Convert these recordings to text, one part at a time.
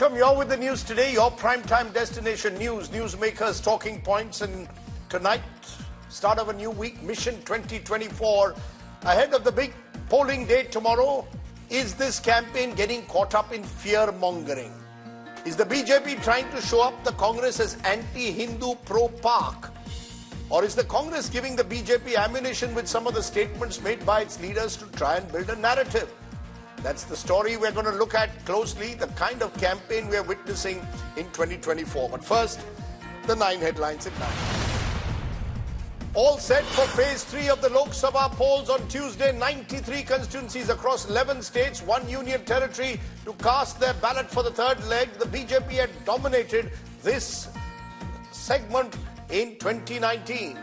Welcome, you're with the news today, your primetime destination news, newsmakers, talking points, and tonight, start of a new week, Mission 2024. Ahead of the big polling day tomorrow, is this campaign getting caught up in fear-mongering? Is the BJP trying to show up the Congress as anti-Hindu pro-Pak? Or is the Congress giving the BJP ammunition with some of the statements made by its leaders to try and build a narrative? That's the story we're going to look at closely, the kind of campaign we're witnessing in 2024. But first, the 9 headlines at 9. All set for phase 3 of the Lok Sabha polls on Tuesday. 93 constituencies across 11 states, 1 union territory to cast their ballot for the third leg. The BJP had dominated this segment in 2019.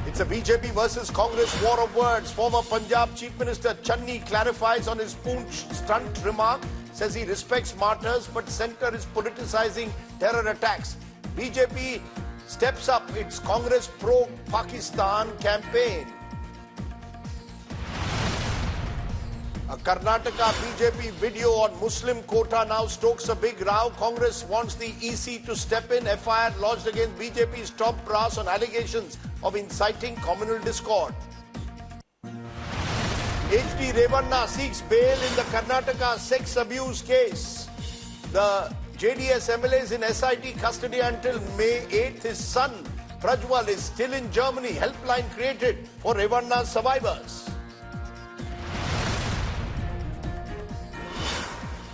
It's a BJP versus Congress war of words. Former Punjab Chief Minister Channi clarifies on his Poonch stunt remark, says he respects martyrs, but centre is politicizing terror attacks. BJP steps up its Congress pro-Pakistan campaign. A Karnataka BJP video on Muslim quota now stokes a big row. Congress wants the EC to step in. FIR lodged against BJP's top brass on allegations of inciting communal discord. HD Revanna seeks bail in the Karnataka sex abuse case. The JDS MLA is in SIT custody until May 8th. His son Prajwal is still in Germany. Helpline created for Revanna survivors.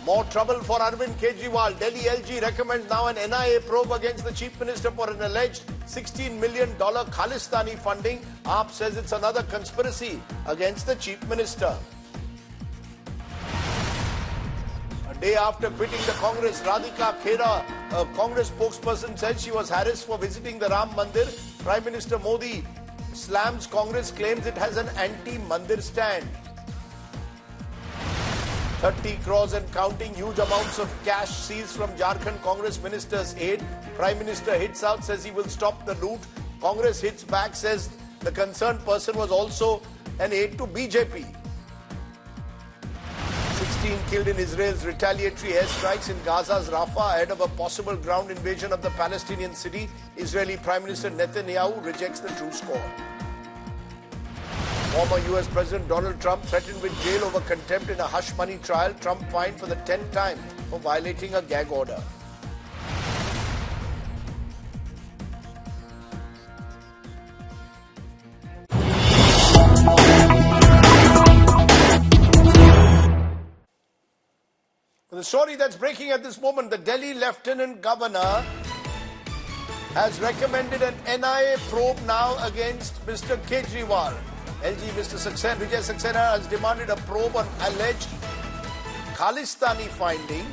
More trouble for Arvind Kejriwal. Delhi LG recommends now an NIA probe against the Chief Minister for an alleged $16 million Khalistani funding. AAP says it's another conspiracy against the Chief Minister. A day after quitting the Congress, Radhika Khera, a Congress spokesperson, said she was harassed for visiting the Ram Mandir. Prime Minister Modi slams Congress, claims it has an anti-Mandir stand. 30 crores and counting, huge amounts of cash seized from Jharkhand Congress minister's aid. Prime Minister hits out, says he will stop the loot. Congress hits back, says the concerned person was also an aide to BJP. 16 killed in Israel's retaliatory airstrikes in Gaza's Rafah ahead of a possible ground invasion of the Palestinian city. Israeli Prime Minister Netanyahu rejects the true score. Former US President Donald Trump threatened with jail over contempt in a hush money trial. Trump fined for the 10th time for violating a gag order. The story that's breaking at this moment, the Delhi Lieutenant Governor has recommended an NIA probe now against Mr. Kejriwal. LG Mr. Vijay Saxena has demanded a probe on alleged Khalistani finding.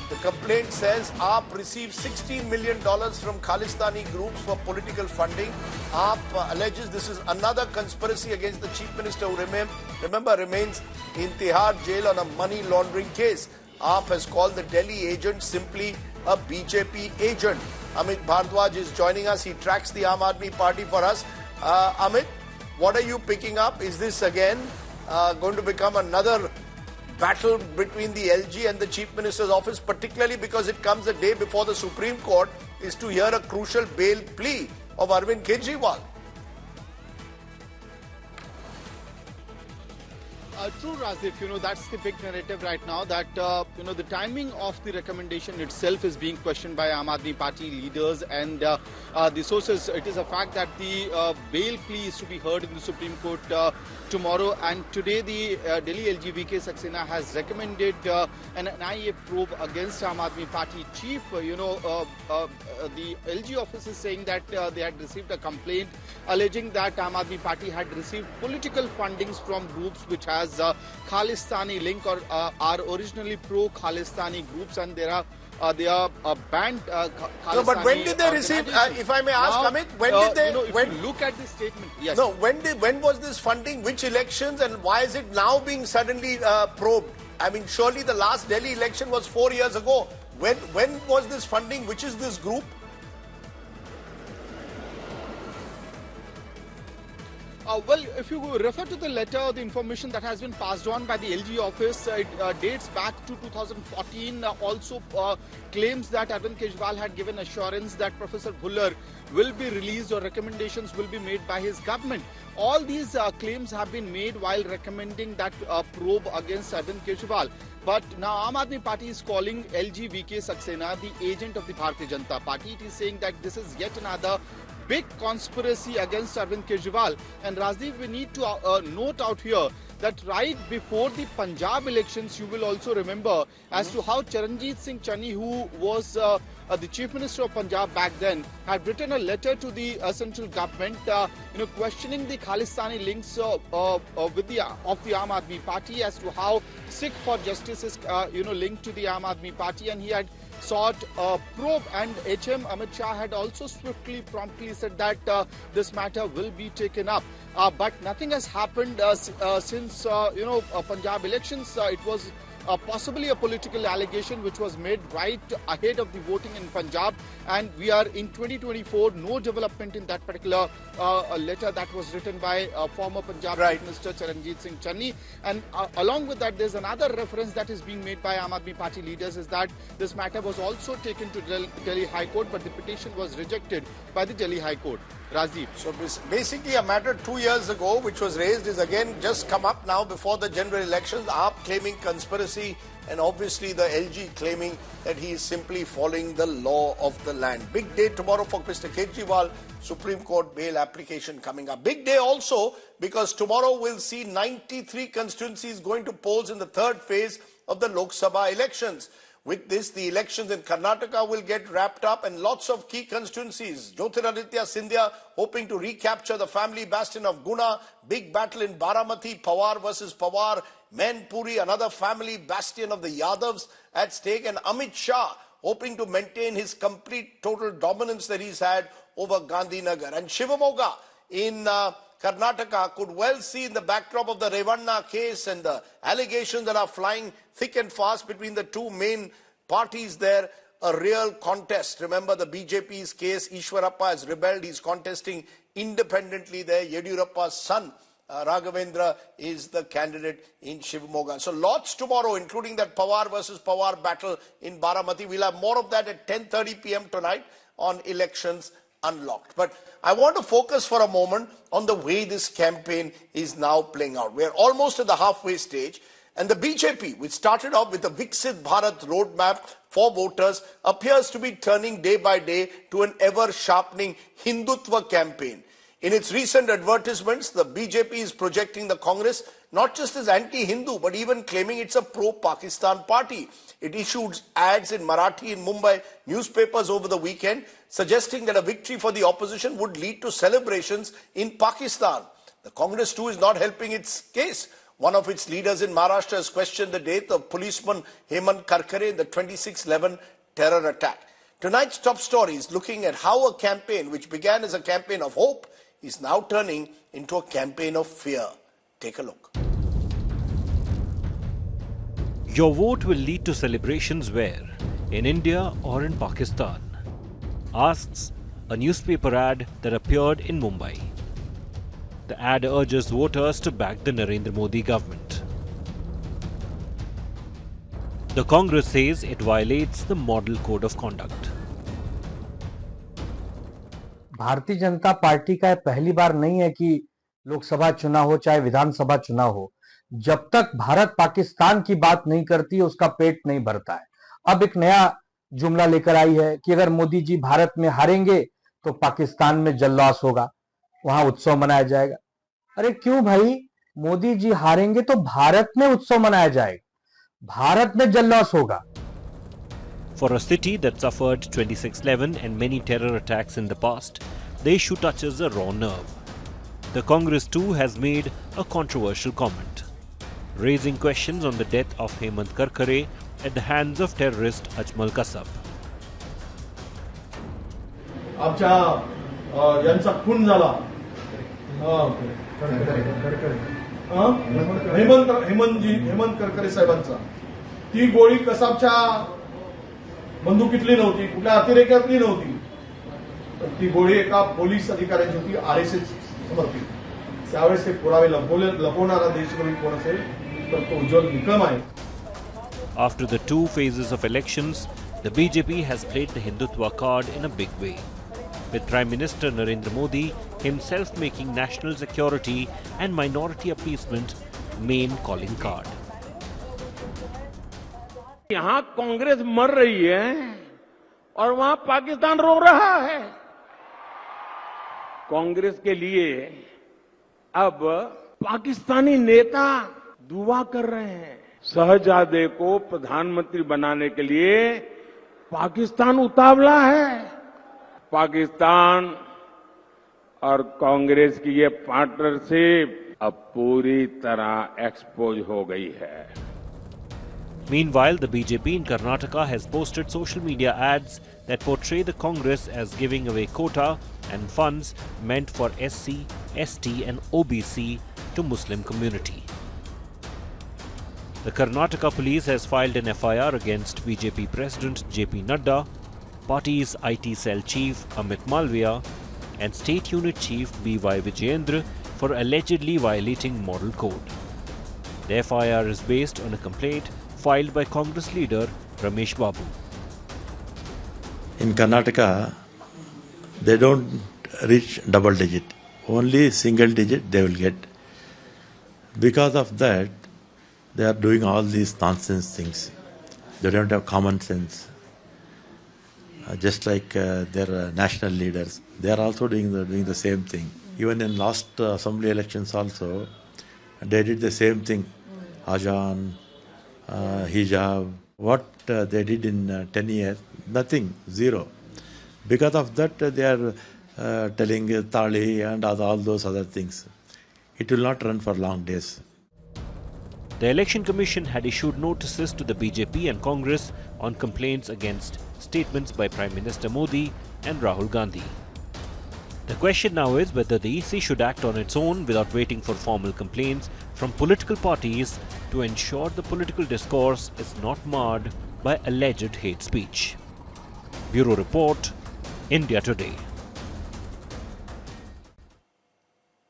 The complaint says AAP received $16 million from Khalistani groups for political funding. AAP alleges this is another conspiracy against the Chief Minister who remains in Tihar jail on a money laundering case. AAP has called the Delhi agent simply a BJP agent. Amit Bhardwaj is joining us. He tracks the Aam Aadmi Party for us. Amit, what are you picking up? Is this again going to become another battle between the LG and the Chief Minister's office, particularly because it comes a day before the Supreme Court is to hear a crucial bail plea of Arvind Kejriwal? True, Rajdeep, that's the big narrative right now, that, the timing of the recommendation itself is being questioned by Aam Aadmi Party leaders and the sources. It is a fact that the bail plea is to be heard in the Supreme Court tomorrow, and today the Delhi LG VK Saxena has recommended an NIA probe against Aam Aadmi Party chief. The LG office is saying that they had received a complaint alleging that Aam Aadmi Party had received political fundings from groups which has Khalistani link or are originally pro-Khalistani groups, and they are banned Khalistani. No, but when did they receive? If I may ask, Amit, when did they? If you look at the statement, yes. No, when was this funding? Which elections, and why is it now being suddenly probed? I mean, surely the last Delhi election was 4 years ago. When was this funding? Which is this group? Well, if you refer to the letter, the information that has been passed on by the LG office, it dates back to 2014. Also claims that Arvind Kejriwal had given assurance that Professor Bhullar will be released or recommendations will be made by his government. All these claims have been made while recommending that probe against Arvind Kejriwal. But now Aam Aadmi Party is calling LG VK Saxena the agent of the Bharatiya Janata Party. It is saying that this is yet another big conspiracy against Arvind Kejriwal. And Rajdeep, we need to note out here that right before the Punjab elections, you will also remember as to how Charanjit Singh Channi, who was the Chief Minister of Punjab back then, had written a letter to the central government, questioning the Khalistani links with the Aam Aadmi Party as to how Sikh for Justice is, linked to the Aam Aadmi Party, and he had sought a probe, and HM Amit Shah had also promptly said that this matter will be taken up. But nothing has happened since Punjab elections. It was possibly a political allegation which was made right ahead of the voting in Punjab, and we are in 2024. No development in that particular letter that was written by former Punjab Chief Minister Charanjit Singh Channi. And along with that, there's another reference that is being made by Aam Aadmi Party leaders, is that this matter was also taken to Delhi High Court, but the petition was rejected by the Delhi High Court. Rajdeep. So basically a matter 2 years ago which was raised is again just come up now before the general elections. AAP claiming conspiracy, and obviously the LG claiming that he is simply following the law of the land. Big day tomorrow for Mr. Kejriwal. Supreme Court bail application coming up. Big day also because tomorrow we'll see 93 constituencies going to polls in the third phase of the Lok Sabha elections. With this, the elections in Karnataka will get wrapped up, and lots of key constituencies. Jyotiraditya Scindia hoping to recapture the family bastion of Guna. Big battle in Baramati, Pawar versus Pawar. Mainpuri, another family bastion of the Yadavs at stake. And Amit Shah hoping to maintain his complete total dominance that he's had over Gandhinagar. And Shivamogga in Karnataka could well see in the backdrop of the Revanna case and the allegations that are flying thick and fast between the two main parties there, a real contest. Remember the BJP's case, Ishwarappa has rebelled, he's contesting independently there. Yediyurappa's son, Raghavendra, is the candidate in Shivamogga. So lots tomorrow, including that Pawar versus Pawar battle in Baramati. We'll have more of that at 10:30 p.m. tonight on Elections Unlocked. But I want to focus for a moment on the way this campaign is now playing out. We're almost at the halfway stage, and the BJP, which started off with a Viksit Bharat roadmap for voters, appears to be turning day by day to an ever-sharpening Hindutva campaign. In its recent advertisements, the BJP is projecting the Congress not just as anti-Hindu, but even claiming it's a pro-Pakistan party. It issued ads in Marathi in Mumbai newspapers over the weekend, suggesting that a victory for the opposition would lead to celebrations in Pakistan. The Congress too is not helping its case. One of its leaders in Maharashtra has questioned the death of policeman Hemant Karkare in the 26/11 terror attack. Tonight's top story is looking at how a campaign which began as a campaign of hope is now turning into a campaign of fear. Take a look. Your vote will lead to celebrations where? In India or in Pakistan? Asks a newspaper ad that appeared in Mumbai. The ad urges voters to back the Narendra Modi government. The Congress says it violates the Model Code of Conduct. Bharatiya Janata party का पहली बार नहीं है कि लोकसभा चुनाव हो चाहे विधानसभा चुनाव हो, जब तक भारत पाकिस्तान की बात नहीं करती उसका पेट नहीं भरता है। अब एक नया जुमला लेकर आई है कि अगर मोदी जी भारत में हारेंगे तो पाकिस्तान में जल्लोष होगा, वहां उत्सव मनाया जाएगा। अरे क्यों भाई, मोदी जी हारेंगे तो भारत में उत्सव मनाया जाएगा, भारत में जल्लोष होगा। For a city that suffered 26/11 and many terror attacks in the past, the issue touches a raw nerve. The Congress too has made a controversial comment, raising questions on the death of Hemant Karkare at the hands of terrorist Ajmal Kasab. यांचा खून झाला हेमंत करकरे साहेबांचा, ती गोळी कसाबच्या बंदुकीतली नव्हती, कुठल्या अतिरेक्यातली नव्हती, ती गोळी एका पोलीस अधिकाऱ्याची होती, RSS समर्पित. त्यावेळेस हे पुरावे लपवणारा देशद्रोही कोण असेल तर तो उज्ज्वल निकम आहे. After the two phases of elections, the BJP has played the Hindutva card in a big way, with Prime Minister Narendra Modi himself making national security and minority appeasement main calling card. यहां कांग्रेस मर रही है और वहां पाकिस्तान रो रहा है. कांग्रेस के लिए अब पाकिस्तानी नेता दुआ कर रहे हैं. शहजादे को प्रधानमंत्री बनाने के लिए पाकिस्तान उतावला है. पाकिस्तान और कांग्रेस की ये पार्टनरशिप अब पूरी तरह एक्सपोज हो गई है. Meanwhile, the BJP in Karnataka has posted social media ads that portray the Congress as giving away quota and funds meant for SC, ST and OBC to Muslim community. The Karnataka police has filed an FIR against BJP President JP Nadda, party's IT cell chief Amit Malviya and State Unit Chief BY Vijayendra for allegedly violating moral code. The FIR is based on a complaint filed by Congress leader Ramesh Babu. In Karnataka, they don't reach double digit. Only single digit they will get. Because of that, they are doing all these nonsense things. They don't have common sense. Just like their national leaders, they are also doing the same thing. Even in last assembly elections also, they did the same thing. Ajan, hijab, what they did in 10 years, nothing, zero. Because of that, they are telling Tali and all those other things. It will not run for long days. The Election Commission had issued notices to the BJP and Congress on complaints against statements by Prime Minister Modi and Rahul Gandhi. The question now is whether the EC should act on its own without waiting for formal complaints from political parties to ensure the political discourse is not marred by alleged hate speech. Bureau Report, India Today.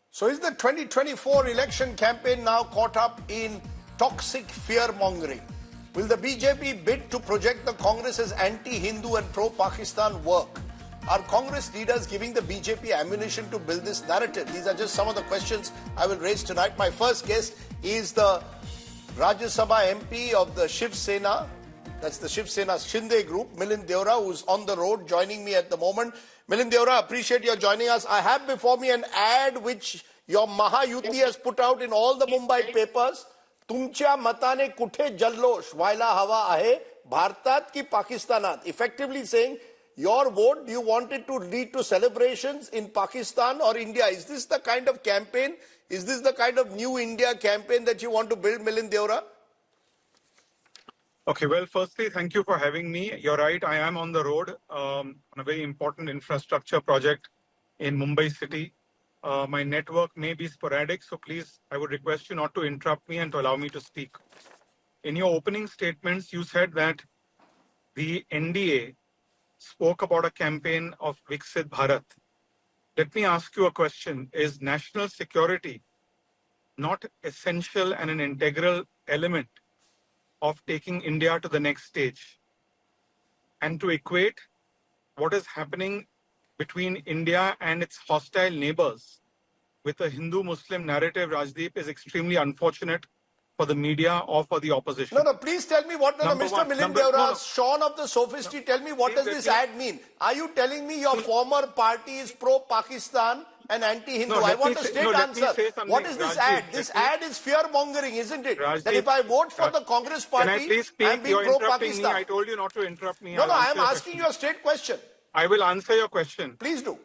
So is the 2024 election campaign now caught up in toxic fear-mongering? Will the BJP bid to project the Congress as anti-Hindu and pro-Pakistan work? Are Congress leaders giving the BJP ammunition to build this narrative? These are just some of the questions I will raise tonight. My first guest is the Rajya Sabha MP of the Shiv Sena, that's the Shiv Sena Shinde group, Milind Deora, who's on the road joining me at the moment. Milind Deora, appreciate your joining us. I have before me an ad which your Mahayuti has put out in all the Mumbai papers. तुमच्या मताने कुठे जल्लोष व्हायला हवा आहे भारतात की पाकिस्तानात, effectively saying your vote, do you want it to lead to celebrations in Pakistan or India? Is this the kind of campaign? Is this the kind of new India campaign that you want to build, Milind Deora? Okay, well, firstly, thank you for having me. You're right, I am on the road on a very important infrastructure project in Mumbai city. My network may be sporadic, so please, I would request you not to interrupt me and to allow me to speak. In your opening statements, you said that the NDA spoke about a campaign of Viksit Bharat. Let me ask you a question. Is national security not essential and an integral element of taking India to the next stage? And to equate what is happening between India and its hostile neighbors with a Hindu-Muslim narrative, Rajdeep, is extremely unfortunate for the media or for the opposition. No, please tell me what, Mr. Milind Deora, Sean of the Sophistry, tell me what does this ad mean? Are you telling me your former party is pro-Pakistan and anti-Hindu? I want a straight answer. What is this ad? This ad is fear-mongering, isn't it? That if I vote for the Congress party, can I please speak? I'm being pro-Pakistan. I told you not to interrupt me. No, I am asking you a straight question. I will answer your question. Please do.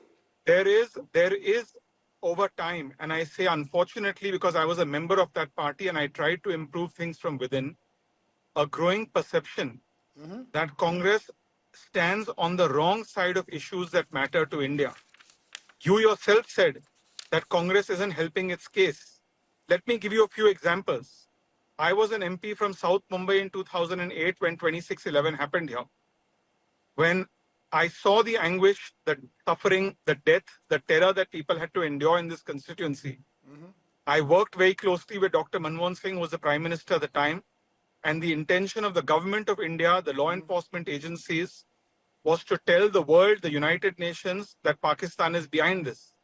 There is over time, and I say unfortunately because I was a member of that party and I tried to improve things from within, a growing perception that Congress stands on the wrong side of issues that matter to India. You yourself said that Congress isn't helping its case. Let me give you a few examples. I was an MP from South Mumbai in 2008 when 26/11 happened here. When I saw the anguish, the suffering, the death, the terror that people had to endure in this constituency. I worked very closely with Dr. Manmohan Singh, who was the Prime Minister at the time, and the intention of the government of India, the law enforcement agencies, was to tell the world, the United Nations, that Pakistan is behind this.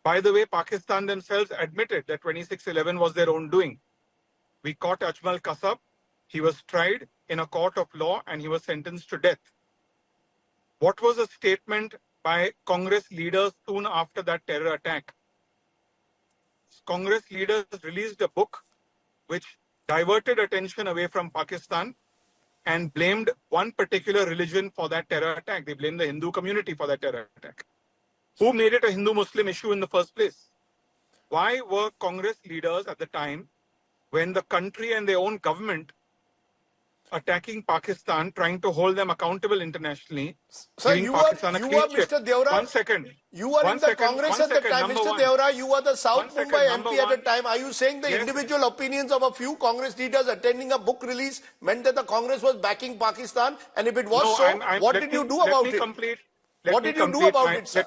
By the way, Pakistan themselves admitted that 26/11 was their own doing. We caught Ajmal Kasab. He was tried in a court of law and he was sentenced to death. What was a statement by Congress leaders soon after that terror attack? Congress leaders released a book which diverted attention away from Pakistan and blamed one particular religion for that terror attack. They blamed the Hindu community for that terror attack. Who made it a Hindu-Muslim issue in the first place? Why were Congress leaders at the time, when the country and their own government attacking Pakistan, trying to hold them accountable internationally, Sir, giving you Pakistan are a clean sheet? Mr. Deora. One second. You were in the Congress at the time, Mr. Deora. You were the South Mumbai MP at the time. Are you saying the individual opinions of a few Congress leaders attending a book release meant that the Congress was backing Pakistan? And if it was what did you do about it? What did you do about it, sir?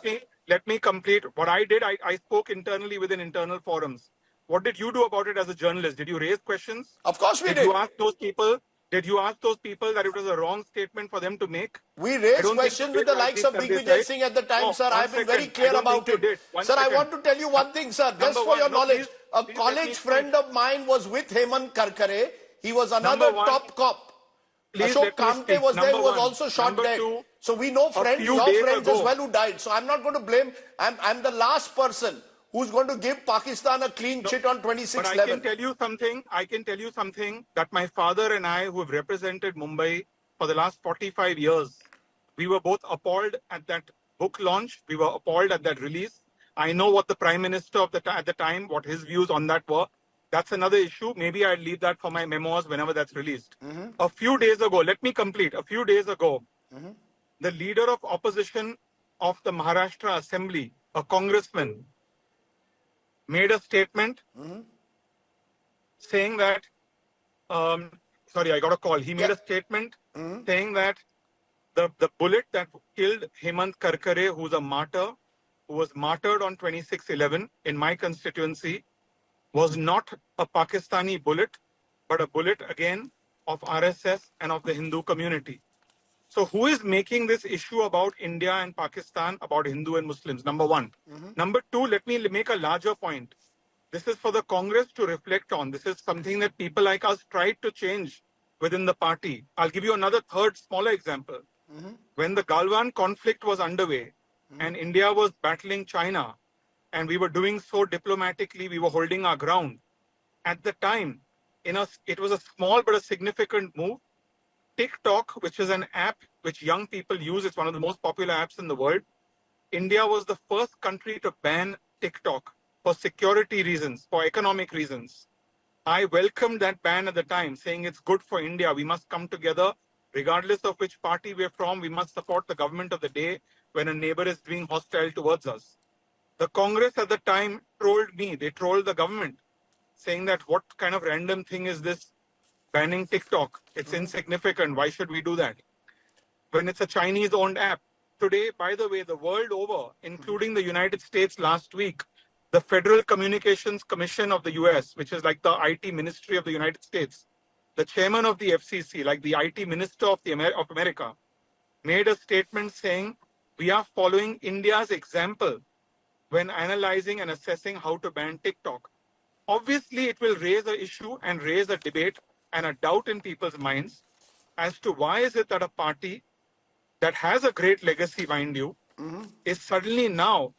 Let me complete. What I did, I spoke internally within internal forums. What did you do about it as a journalist? Did you raise questions? Of course we did. Did you ask those people? Did you ask those people that it was a wrong statement for them to make? We raised questions with the likes of Vijay Singh at the time, sir. I've been very clear about it. Sir, I want to tell you one thing, sir. Just for your knowledge, a college friend of mine was with Hemant Karkare. He was another top cop. Ashok Kamte was there, who was also shot dead. So we know friends, your friends as well, who died. So I'm not going to blame. I'm the last person who's going to give Pakistan a clean chit on 26/11. But I can tell you something that my father and I, who have represented Mumbai for the last 45 years, we were both appalled at that book launch. We were appalled at that release. I know what the Prime Minister at the time, what his views on that were. That's another issue. Maybe I'll leave that for my memoirs whenever that's released. A few days ago, let me complete. A few days ago, the leader of opposition of the Maharashtra Assembly, a congressman, made a statement saying that, sorry, I got a call. He made a statement saying that the bullet that killed Hemant Karkare, who's a martyr, who was martyred on 26/11 in my constituency, was not a Pakistani bullet, but a bullet again of RSS and of the Hindu community. So who is making this issue about India and Pakistan, about Hindu and Muslims? Number one. Number two, let me make a larger point. This is for the Congress to reflect on. This is something that people like us tried to change within the party. I'll give you another third, smaller example. When the Galwan conflict was underway and India was battling China, and we were doing so diplomatically, we were holding our ground. At the time, it was a small but a significant move. TikTok, which is an app which young people use, it's one of the most popular apps in the world. India was the first country to ban TikTok for security reasons, for economic reasons. I welcomed that ban at the time, saying it's good for India. We must come together, regardless of which party we're from. We must support the government of the day when a neighbor is being hostile towards us. The Congress at the time trolled me. They trolled the government, saying that what kind of random thing is this, banning TikTok? It's insignificant. Why should we do that? When it's a Chinese-owned app. Today, by the way, the world over, including the United States last week, the Federal Communications Commission of the US, which is like the IT Ministry of the United States, the chairman of the FCC, like the IT Minister of America, made a statement saying, we are following India's example when analyzing and assessing how to ban TikTok. Obviously, it will raise an issue and raise a debate and a doubt in people's minds as to why is it that a party that has a great legacy, mind you, is suddenly now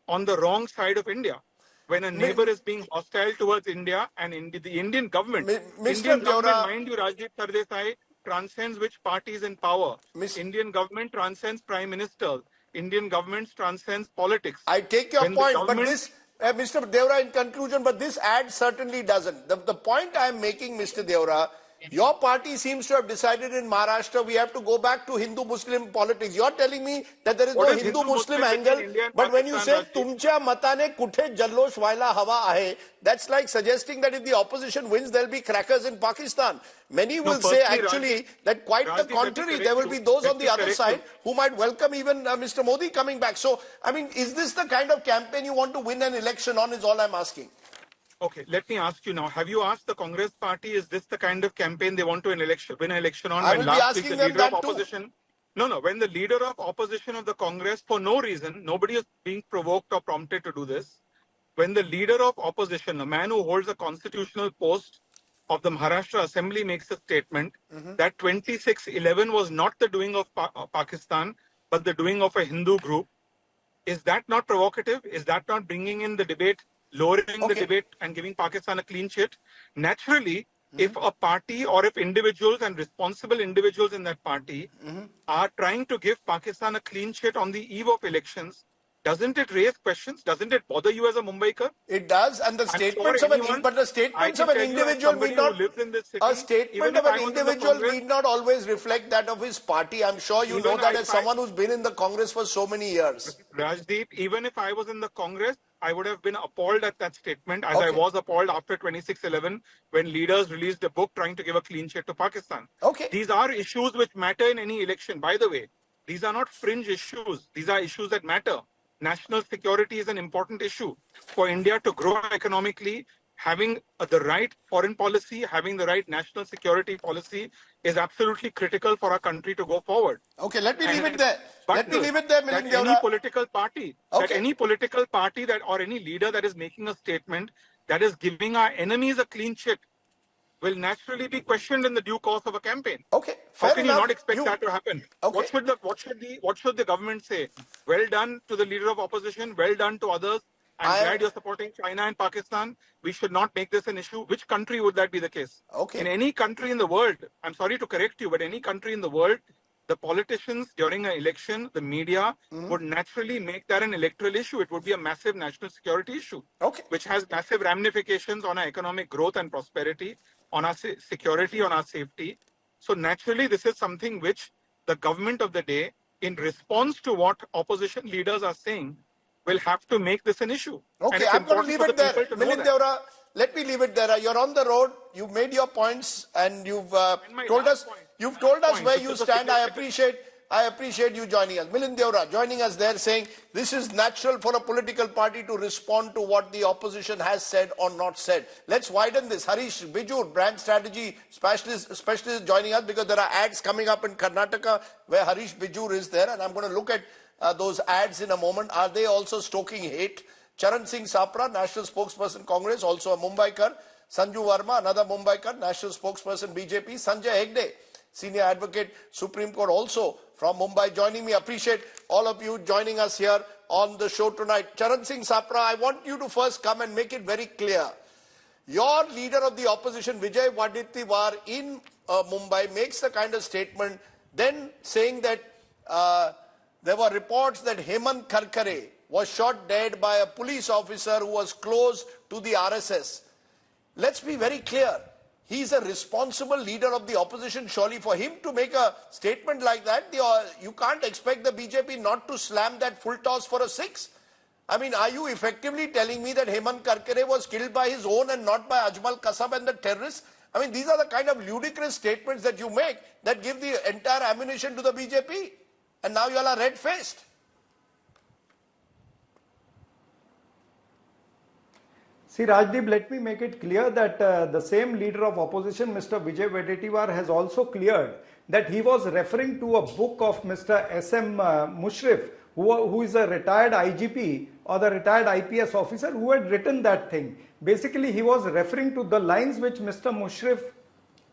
on the wrong side of India when a neighbor is being hostile towards India and the Indian government. Indian government, mind you, Rajdeep Sardesai, transcends which party is in power. Indian government transcends prime ministers. Indian government transcends politics. I take your point, but this, Mr. Deora, in conclusion, but this ad certainly doesn't. The point I'm making, Mr. Deora, Your party seems to have decided in Maharashtra we have to go back to Hindu-Muslim politics. You're telling me that there is What no is Hindu-Muslim Hindu-Muslim angle, between India and but when you Pakistan, say Rajdeep? tumcha matane kuthe jallosh waila hawa ahe, that's like suggesting that if the opposition wins, there'll be crackers in Pakistan. Many will say firstly, actually that quite the Rajdeep, let me contrary. correct There will you. be those Let on me the other correct side you. who might welcome even Mr. Modi coming back. So, I mean, is this the kind of campaign you want to win an election on is all I'm asking. Okay, let me ask you now. Have you asked the Congress party, is this the kind of campaign they want to win an election on? I When will be last week asking the them leader of that too. opposition... No, when the leader of opposition of the Congress, for no reason, nobody is being provoked or prompted to do this. When the leader of opposition, a man who holds a constitutional post of the Maharashtra Assembly, makes a statement that 2611 was not the doing of Pakistan, but the doing of a Hindu group, is that not provocative? Is that not bringing in the debate, lowering the debate and giving Pakistan a clean sheet? Naturally, if a party or if individuals and responsible individuals in that party are trying to give Pakistan a clean sheet on the eve of elections, doesn't it raise questions? Doesn't it bother you as a Mumbaiker? It does, and the statements of an individual need not. A statement of an individual need not always reflect that of his party. I'm sure you know that as someone who's been in the Congress for so many years. Rajdeep, even if I was in the Congress, I would have been appalled at that statement, as I was appalled after 2611 when leaders released a book trying to give a clean sheet to Pakistan. These are issues which matter in any election. By the way, these are not fringe issues. These are issues that matter. National security is an important issue for India to grow economically. Having the right foreign policy, having the right national security policy is absolutely critical for our country to go forward. Okay, let me leave it there. Let me leave it there, Milind Any Deora. political party, that any political party that or any leader that is making a statement that is giving our enemies a clean sheet will naturally be questioned in the due course of a campaign. Okay, How can you enough. not expect that to happen? Okay. What should the government say? Well done to the leader of opposition. Well done to others. I'm glad you're supporting China and Pakistan. We should not make this an issue. Which country would that be the case? Okay. In any country in the world, I'm sorry to correct you, but any country in the world, the politicians during an election, the media would naturally make that an electoral issue. It would be a massive national security issue, which has massive ramifications on our economic growth and prosperity, on our security, on our safety. So naturally, this is something which the government of the day, in response to what opposition leaders are saying, will have to make this an issue. Okay, I'm going to leave it there. Milind Deora, let me leave it there. You're on the road. You've made your points and you've told us where you stand. I appreciate you joining us. Milind Deora joining us there, saying this is natural for a political party to respond to what the opposition has said or not said. Let's widen this. Harish Bijur, brand strategy specialist joining us, because there are ads coming up in Karnataka where Harish Bijur is there, and I'm going to look at those ads in a moment. Are they also stoking hate? Charan Singh Sapra, National Spokesperson Congress, also a Mumbaikar. Sanju Verma, another Mumbaikar, National Spokesperson BJP. Sanjay Hegde, Senior Advocate, Supreme Court, also from Mumbai, joining me. Appreciate all of you joining us here on the show tonight. Charan Singh Sapra, I want you to first come and make it very clear. Your leader of the opposition, Vijay Wadettiwar in Mumbai, makes the kind of statement, then saying that there were reports that Hemant Karkare was shot dead by a police officer who was close to the RSS. Let's be very clear. He's a responsible leader of the opposition. Surely for him to make a statement like that, you can't expect the BJP not to slam that full toss for a 6. I mean, are you effectively telling me that Hemant Karkare was killed by his own and not by Ajmal Kasab and the terrorists? I mean, these are the kind of ludicrous statements that you make that give the entire ammunition to the BJP. And now you all are red-faced. See, Rajdeep, let me make it clear that the same leader of opposition, Mr. Vijay Wadettiwar, has also cleared that he was referring to a book of Mr. S.M. Mushrif, who is a retired IGP or the retired IPS officer who had written that thing. Basically, he was referring to the lines which Mr. Mushrif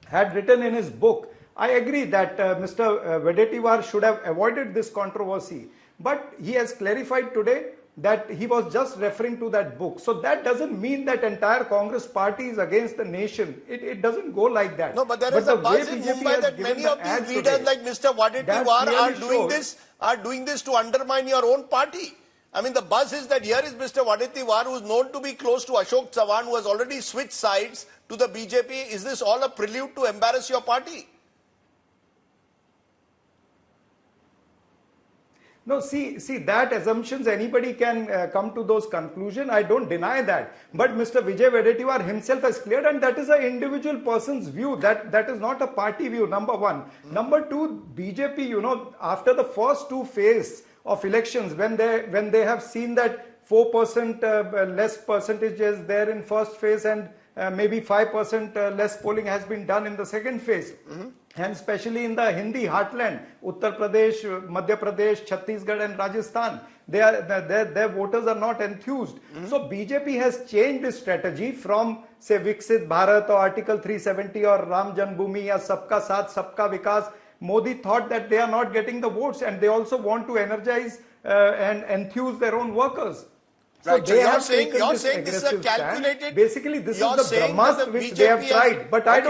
had written in his book. I agree that Mr. Wadettiwar should have avoided this controversy, but he has clarified today that he was just referring to that book. So that doesn't mean that entire Congress party is against the nation. It doesn't go like that. No, but there is a buzz in Mumbai that many of these leaders like Mr. Wadettiwar are doing this to undermine your own party. I mean, the buzz is that here is Mr. Wadettiwar, who is known to be close to Ashok Chavan, who has already switched sides to the BJP? Is this all a prelude to embarrass your party? No, see, that assumptions, anybody can come to those conclusions. I don't deny that. But Mr. Vijay Wadettiwar himself has cleared, and that is an individual person's view. That is not a party view, number one. Number two, BJP, after the first two phases of elections, when they have seen that 4% less percentages there in first phase and maybe 5% less polling has been done in the second phase. And especially in the Hindi heartland, Uttar Pradesh, Madhya Pradesh, Chhattisgarh and Rajasthan, their voters are not enthused. So BJP has changed its strategy from, say, Viksit Bharat or Article 370 or Ram Janmabhoomi or Sabka Saath, Sabka Vikas. Modi thought that they are not getting the votes, and they also want to energize and enthuse their own workers. Right. So you're saying this is a calculated. Stand. Basically, this is the Brahmastra which they have tried, but I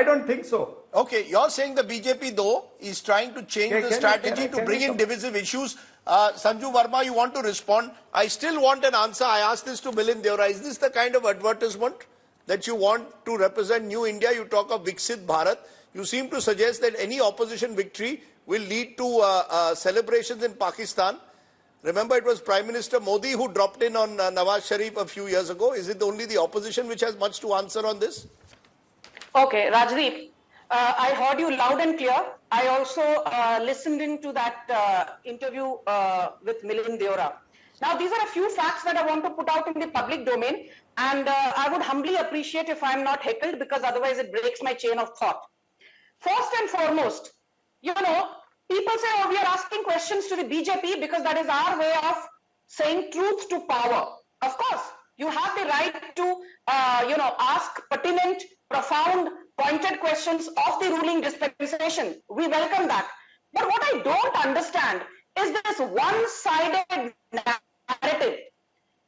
don't think so. Okay, you're saying the BJP though is trying to change the strategy to bring in divisive issues. Sanju Verma, you want to respond? I still want an answer. I asked this to Milind Deora. Is this the kind of advertisement that you want to represent New India? You talk of Viksit Bharat. You seem to suggest that any opposition victory will lead to celebrations in Pakistan. Remember, it was Prime Minister Modi who dropped in on Nawaz Sharif a few years ago. Is it only the opposition which has much to answer on this? Okay, Rajdeep, I heard you loud and clear. I also listened into that interview with Milind Deora. Now, these are a few facts that I want to put out in the public domain, and I would humbly appreciate if I'm not heckled, because otherwise it breaks my chain of thought. First and foremost, people say, oh, we are asking questions to the BJP because that is our way of saying truth to power. Of course, you have the right to, ask pertinent, profound, pointed questions of the ruling dispensation. We welcome that. But what I don't understand is this one-sided narrative.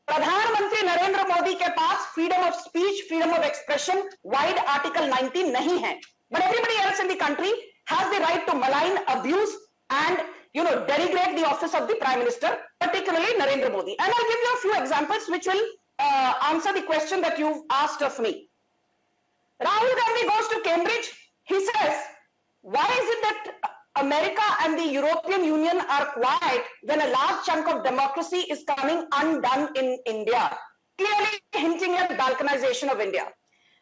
Pradhan Mantri Narendra Modi ke paas freedom of speech, freedom of expression, wide Article 19 nahi hai. But everybody else in the country has the right to malign, abuse and denigrate the office of the Prime Minister, particularly Narendra Modi. And I'll give you a few examples which will answer the question that you've asked of me. Rahul Gandhi goes to Cambridge. He says, why is it that America and the European Union are quiet when a large chunk of democracy is coming undone in India? Clearly hinting at balkanization of India.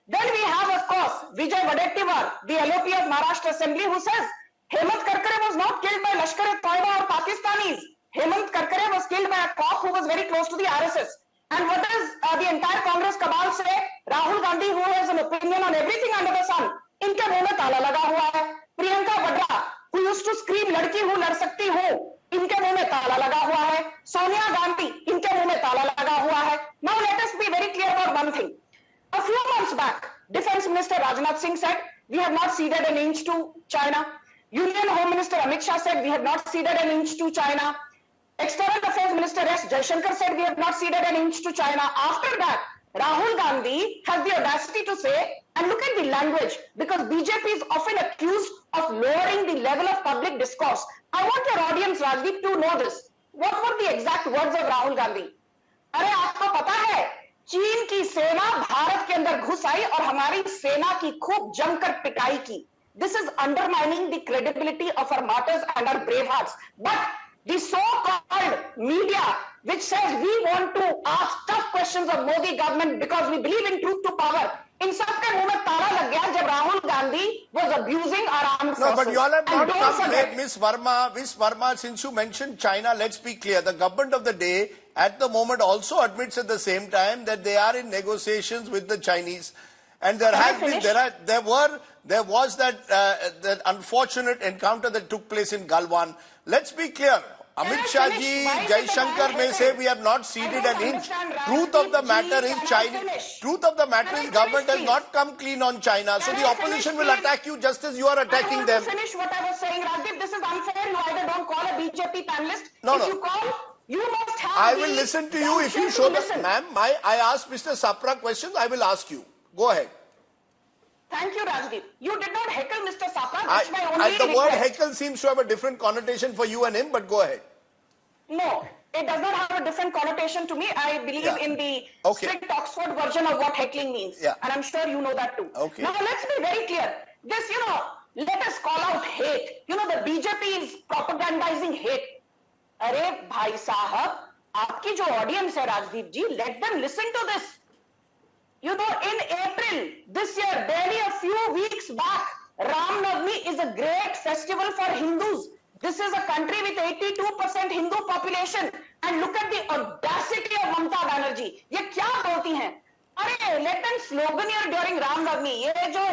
Then we have, of course, Vijay Wadettiwar, the LOP of Maharashtra Assembly, who says Hemant Karkare was not killed by Lashkar-e-Toiba or Pakistanis. Hemant Karkare was killed by a cop who was very close to the RSS. And what does the entire Congress cabal say? Rahul Gandhi, who has an opinion on everything under the sun, इनके मुंह में ताला लगा हुआ है. Priyanka Vadra, who used to scream लड़की हूँ लड़ सकती हूँ, इनके मुंह में ताला लगा हुआ है. Sonia Gandhi, इनके मुंह में ताला लगा हुआ है. Now let us be very clear about one thing. A few months back, Defense Minister Rajnath Singh said, we have not ceded an inch to China. Union Home Minister Amit Shah said, we have not ceded an inch to China. External Affairs Minister S. Jaishankar said, we have not ceded an inch to China. After that, Rahul Gandhi has the audacity to say, and look at the language, because BJP is often accused of lowering the level of public discourse. I want your audience, Rajdeep, to know this. What were the exact words of Rahul Gandhi? अरे आपको पता है चीन की सेना भारत के अंदर घुस आई और हमारी सेना की खूब जमकर पिटाई की. This is undermining the credibility of our martyrs and our brave hearts. But the so-called media, which says we want to ask tough questions of Modi government because we believe in truth to power, in सबके मुंह में ताला लग गया जब Rahul Gandhi was abusing our armed forces. No, but you all have not come late, Miss Verma, since you mentioned China, let's be clear. The government of the day at the moment also admits at the same time that they are in negotiations with the Chinese. And there was that unfortunate encounter that took place in Galwan. Let's be clear. Amit Shah ji, Jaishankar may say we have not ceded an inch. Truth of the matter is government has not come clean on China. So the opposition will attack you just as you are attacking them. Finish what I was saying, Rajdeep. This is unfair. You either don't call a BJP panelist. No. You call, you must have. I will listen to you if you show the ma'am. I asked Mr. Sapra questions. I will ask you. Go ahead. Thank you, Rajdeep. You did not heckle Mr. Sapra. That's my only the word heckle seems to have a different connotation for you and him, but go ahead. No. It does not have a different connotation to me. I believe in the strict Oxford version of what heckling means. And I'm sure you know that too. Now, let's be very clear. This, let us call out hate. The BJP is propagandizing hate. Arey bhai sahab, aapki jo audience hai, Rajdeep ji, let them listen to this. In April this year, barely a few weeks back, Ram Navami is a great festival for Hindus. This is a country with 82% Hindu population. And look at the audacity of Mamata Banerjee. Ye kya bolti hain? Arey, let them sloganeer during Ram Navami. Ye jo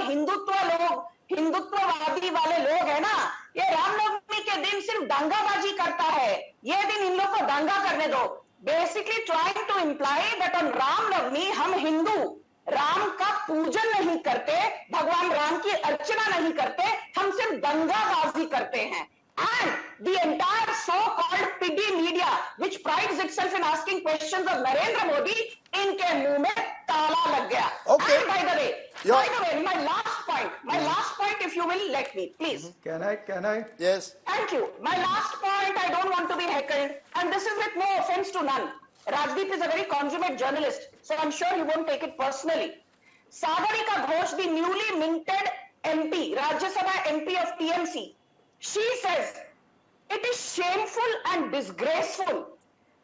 हिंदुत्ववादी वाले लोग हैं ना, ये रामनवमी के दिन सिर्फ दंगाबाजी करता है. ये दिन इन लोग को दंगा करने दो. Basically trying to imply that on Ram Navami हम हिंदू राम का पूजन नहीं करते, भगवान राम की अर्चना नहीं करते, हम सिर्फ दंगाबाजी करते हैं. And the entire so-called piggy media, which prides itself in asking questions of Narendra Modi, इनके मुंह में ताला लग गया. And by the way, my last point, if you will let me, please. Can I? Yes. Thank you. My last point, I don't want to be heckled, and this is with no offense to none. Rajdeep is a very consummate journalist, so I'm sure he won't take it personally. Sagarika Ghosh, the newly minted MP, Rajya Sabha MP of TMC, she says, it is shameful and disgraceful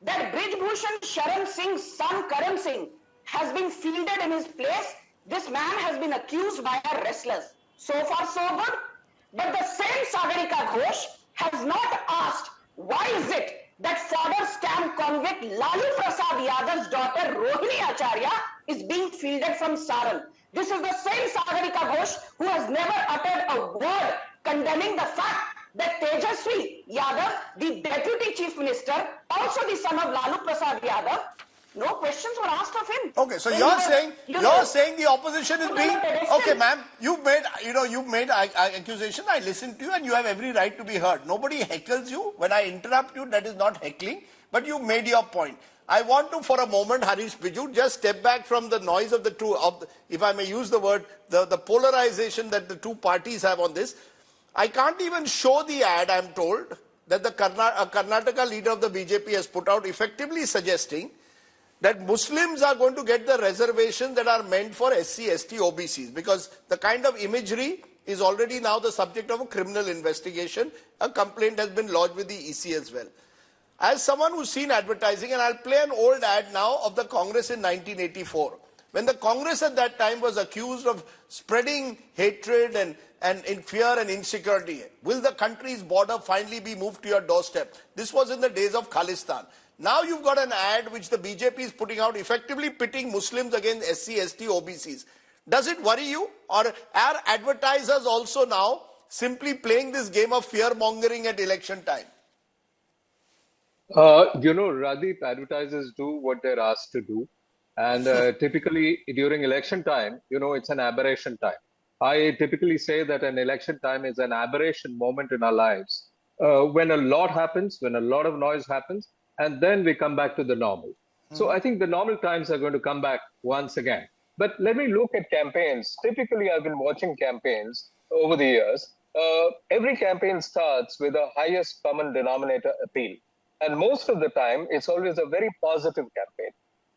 that Brij Bhushan Sharan Singh's son Karan Singh has been fielded in his place. This man has been accused by our wrestlers. So far so good. But the same Sagarika Ghosh has not asked, why is it that fodder scam convict Lalu Prasad Yadav's daughter Rohini Acharya is being fielded from Saran? This is the same Sagarika Ghosh who has never uttered a word condemning the fact that Tejaswi Yadav, the Deputy Chief Minister, also the son of Lalu Prasad Yadav, no questions were asked of him. Okay, so you're saying the opposition is being... Okay, ma'am, you've made accusation. I listened to you and you have every right to be heard. Nobody heckles you. When I interrupt you, that is not heckling, but you made your point. I want to, for a moment, Harish Biju, just step back from the noise of the two, if I may use the word, the polarization that the two parties have on this. I can't even show the ad, I'm told, that the Karnataka leader of the BJP has put out, effectively suggesting that Muslims are going to get the reservations that are meant for SC, ST, OBCs, because the kind of imagery is already now the subject of a criminal investigation. A complaint has been lodged with the EC as well. As someone who's seen advertising, and I'll play an old ad now of the Congress in 1984, when the Congress at that time was accused of spreading hatred and in fear and insecurity. Will the country's border finally be moved to your doorstep? This was in the days of Khalistan. Now you've got an ad which the BJP is putting out, effectively pitting Muslims against SC, ST, OBCs. Does it worry you? Or are advertisers also now simply playing this game of fear-mongering at election time? Rajdeep, advertisers do what they're asked to do. And typically during election time, it's an aberration time. I typically say that an election time is an aberration moment in our lives. When a lot happens, when a lot of noise happens, and then we come back to the normal. So I think the normal times are going to come back once again. But let me look at campaigns. Typically, I've been watching campaigns over the years. Every campaign starts with a highest common denominator appeal. And most of the time, it's always a very positive campaign.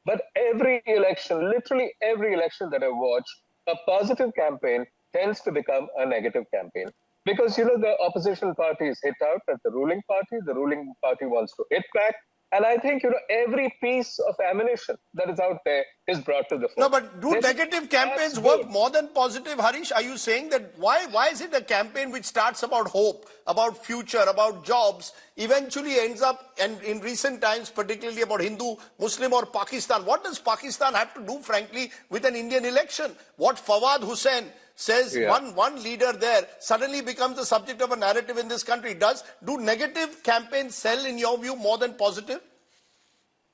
But every election, literally every election that I watch, a positive campaign tends to become a negative campaign. Because, the opposition parties hit out at the ruling party wants to hit back. And I think, every piece of ammunition that is out there is brought to the fore. No, but do negative campaigns work more than positive, Harish? Are you saying that why is it a campaign which starts about hope, about future, about jobs, eventually ends up, and in recent times, particularly about Hindu, Muslim or Pakistan? What does Pakistan have to do, frankly, with an Indian election? What Fawad Hussain says, one leader there suddenly becomes the subject of a narrative in this country. Do negative campaigns sell, in your view, more than positive?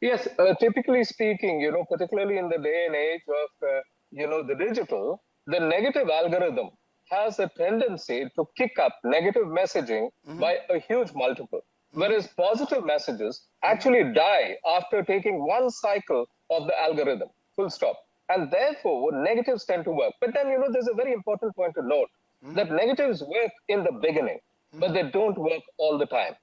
Yes, typically speaking, particularly in the day and age of, the digital, the negative algorithm has a tendency to kick up negative messaging by a huge multiple. Whereas positive messages actually die after taking one cycle of the algorithm, full stop. And therefore, negatives tend to work. But then, there's a very important point to note that negatives work in the beginning, but they don't work all the time.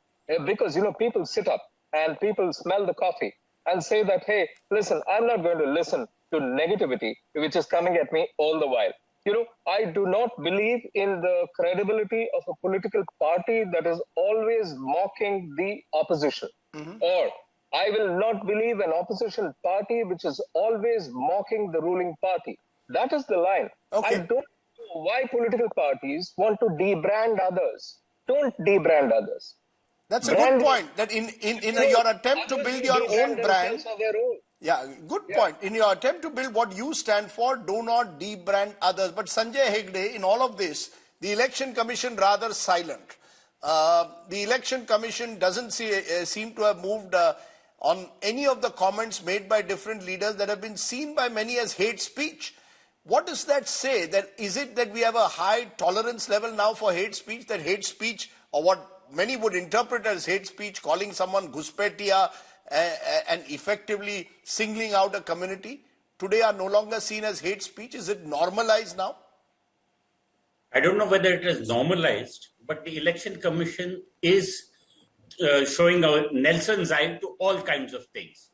Because, people sit up and people smell the coffee and say that, hey, listen, I'm not going to listen to negativity which is coming at me all the while. I do not believe in the credibility of a political party that is always mocking the opposition. Or I will not believe an opposition party which is always mocking the ruling party. That is the line. Okay. I don't know why political parties want to debrand others. Don't debrand others. That's a good point. That in your attempt to build your own brand. Yeah, good point. In your attempt to build what you stand for, do not debrand others. But Sanjay Hegde, in all of this, the Election Commission rather silent. The Election Commission doesn't seem to have moved on any of the comments made by different leaders that have been seen by many as hate speech. What does that say? That is it that we have a high tolerance level now for hate speech? That hate speech, or what many would interpret as hate speech, calling someone Ghuspetia and effectively singling out a community, today are no longer seen as hate speech? Is it normalized now? I don't know whether it is normalized, but the Election Commission is showing Nelson's eye to all kinds of things.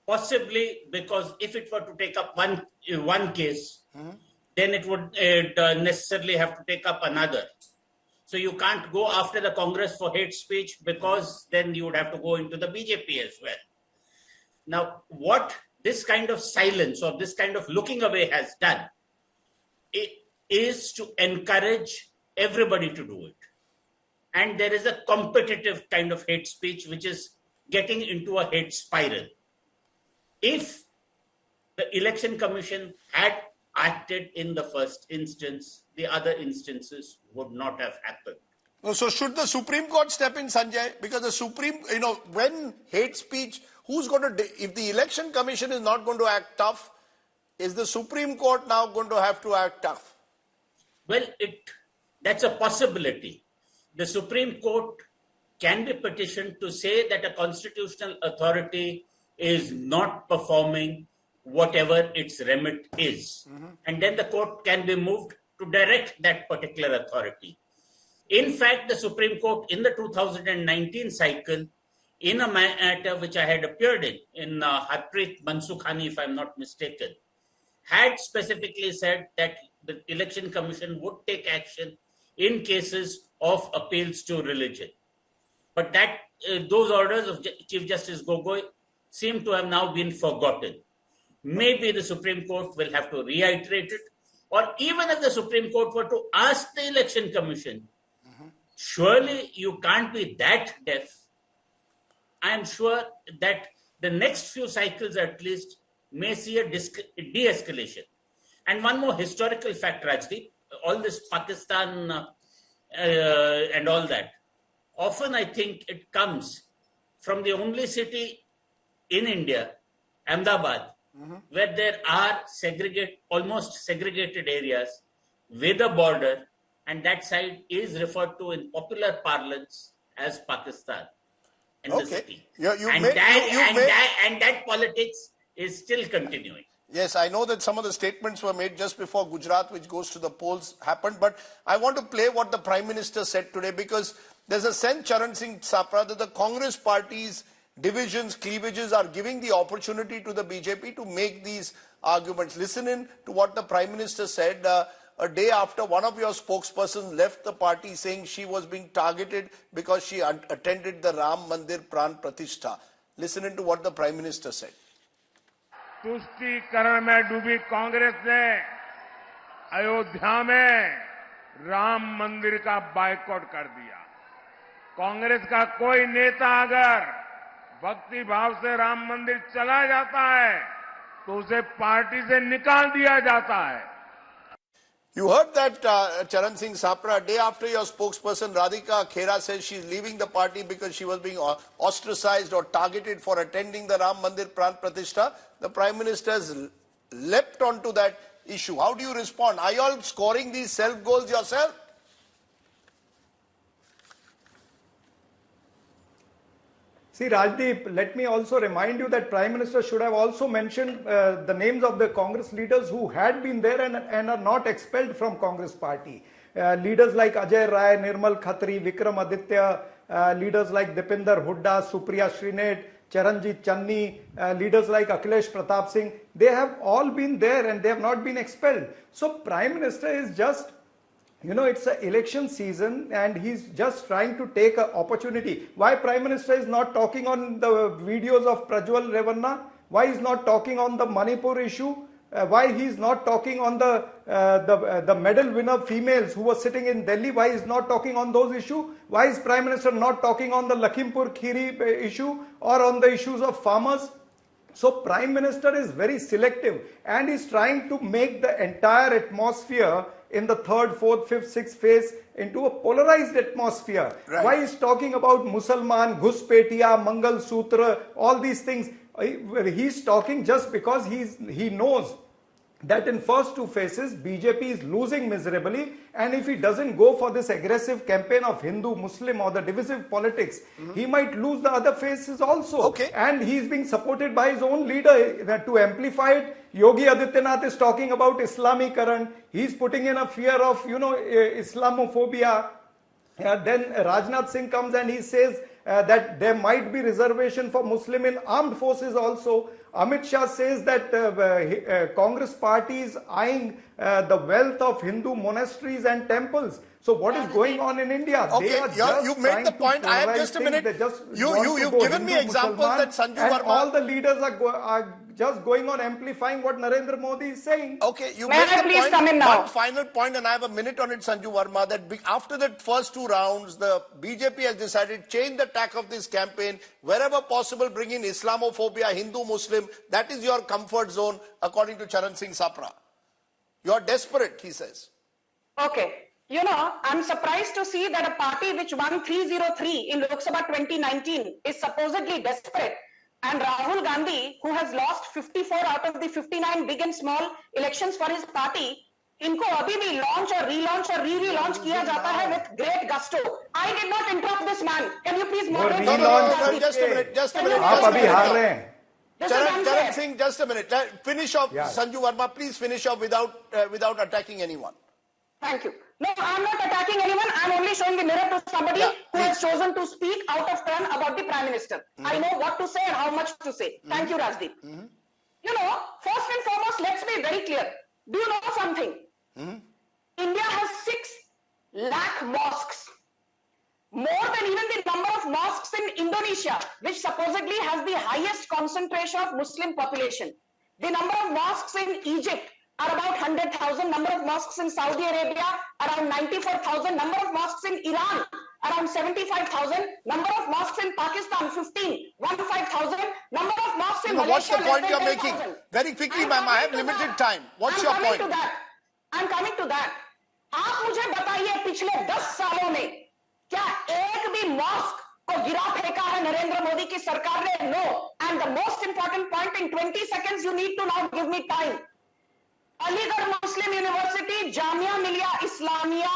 Possibly because if it were to take up one case, then it would necessarily have to take up another. So you can't go after the Congress for hate speech, because then you would have to go into the BJP as well. Now, what this kind of silence or this kind of looking away has done, it is to encourage everybody to do it. And there is a competitive kind of hate speech which is getting into a hate spiral. If the Election Commission had acted in the first instance, the other instances would not have happened. So should the Supreme Court step in, Sanjay? Because the Supreme, when hate speech, who's going to, if the Election Commission is not going to act tough, is the Supreme Court now going to have to act tough? Well, that's a possibility. The Supreme Court can be petitioned to say that a constitutional authority is not performing whatever its remit is. And then the court can be moved to direct that particular authority. In fact, the Supreme Court in the 2019 cycle, in a matter which I had appeared in Harpreet Mansukhani, if I'm not mistaken, had specifically said that the Election Commission would take action in cases of appeals to religion. But that those orders of Chief Justice Gogoi seem to have now been forgotten. Maybe the Supreme Court will have to reiterate it, or even if the Supreme Court were to ask the Election Commission, surely you can't be that deaf. I am sure that the next few cycles at least may see a de-escalation. And one more historical fact, Rajdeep, all this Pakistan and all that, often I think it comes from the only city in India, Ahmedabad, where there are almost segregated areas with a border, and that side is referred to in popular parlance as Pakistan in the city. And that politics is still continuing. Yes, I know that some of the statements were made just before Gujarat, which goes to the polls, happened. But I want to play what the Prime Minister said today, because there's a sense, Charan Singh Sapra, that the Congress party's divisions, cleavages are giving the opportunity to the BJP to make these arguments. Listen in to what the Prime Minister said a day after one of your spokespersons left the party, saying she was being targeted because she attended the Ram Mandir Pran Pratishtha. Listen in to what the Prime Minister said. तुष्टीकरण में डूबी कांग्रेस ने अयोध्या में राम मंदिर का boycott कर दिया। कांग्रेस का कोई नेता अगर भक्ति भाव से राम मंदिर चला जाता है तो उसे पार्टी से निकाल दिया जाता है। You heard that, Charan Singh Sapra, a day after your spokesperson Radhika Khera says she's leaving the party because she was being ostracized or targeted for attending the Ram Mandir Pran Pratishtha. The Prime Minister has leapt onto that issue. How do you respond? Are you all scoring these self-goals yourself? See, Rajdeep, let me also remind you that Prime Minister should have also mentioned the names of the Congress leaders who had been there and are not expelled from Congress party. Leaders like Ajay Rai, Nirmal Khatri, Vikram Aditya, leaders like Dipinder Hooda, Supriya Shrinet, Charanjit Channi, leaders like Akhilesh Pratap Singh, they have all been there and they have not been expelled. So Prime Minister is just, it's an election season and he's just trying to take an opportunity. Why Prime Minister is not talking on the videos of Prajwal Revanna? Why is not talking on the Manipur issue? Why he's not talking on the medal winner females who were sitting in Delhi? Why is not talking on those issues? Why is Prime Minister not talking on the Lakhimpur Kheri issue or on the issues of farmers? So Prime Minister is very selective and is trying to make the entire atmosphere in the third, fourth, fifth, sixth phase into a polarized atmosphere. Right. Why is talking about Musalman, Ghuspetiya, Mangal Sutra, all these things? He's talking just because he knows that in first two phases BJP is losing miserably, and if he doesn't go for this aggressive campaign of Hindu, Muslim or the divisive politics, he might lose the other phases also. Okay. And he's being supported by his own leader to amplify it. Yogi Adityanath is talking about Islamikaran. He's putting in a fear of, Islamophobia. Then Rajnath Singh comes and he says that there might be reservation for Muslim in armed forces also. Amit Shah says that Congress party is eyeing the wealth of Hindu monasteries and temples. So what is going on in India? Okay, you made the point. I have just a minute. You've given me examples that Sanju Verma... all the leaders are just going on amplifying what Narendra Modi is saying. Okay, you made the point. Come in now. One final point, and I have a minute on it, Sanju Verma, that after the first two rounds, the BJP has decided to change the tack of this campaign. Wherever possible, bring in Islamophobia, Hindu, Muslim. That is your comfort zone, according to Charan Singh Sapra. You are desperate, he says. Okay. I'm surprised to see that a party which won 303 in Lok Sabha 2019 is supposedly desperate. And Rahul Gandhi, who has lost 54 out of the 59 big and small elections for his party, इनको अभी भी launch or relaunch or re-relaunch किया जाता है with great gusto. I did not interrupt this man. Can you please moderate? No, just a minute. आप अभी हार रहे हैं. Charan Singh, just a minute. Finish off, Sanju Verma. Please finish off without attacking anyone. Thank you. No, I'm not attacking anyone. I'm only showing the mirror to somebody who has chosen to speak out of turn about the Prime Minister. I know what to say and how much to say. Thank you, Rajdeep. First and foremost, let's be very clear. Do you know something? India has 6 lakh mosques. More than even the number of mosques in Indonesia, which supposedly has the highest concentration of Muslim population. The number of mosques in Egypt are about 100,000, number of mosques in Saudi Arabia around 94,000, number of mosques in Iran around 75,000, number of mosques in Pakistan 15,000, number of mosques in Malaysia. What's the point you're making? Very quickly, ma'am, I have limited time. What's your point? I'm coming to that. आप मुझे बताइए पिछले 10 सालों में क्या एक भी mask को गिरा फेंका है नरेंद्र मोदी की सरकार ने? No. And the most important point, in 20 seconds you need to now give me time. Aligarh Muslim University, Jamia Millia Islamia,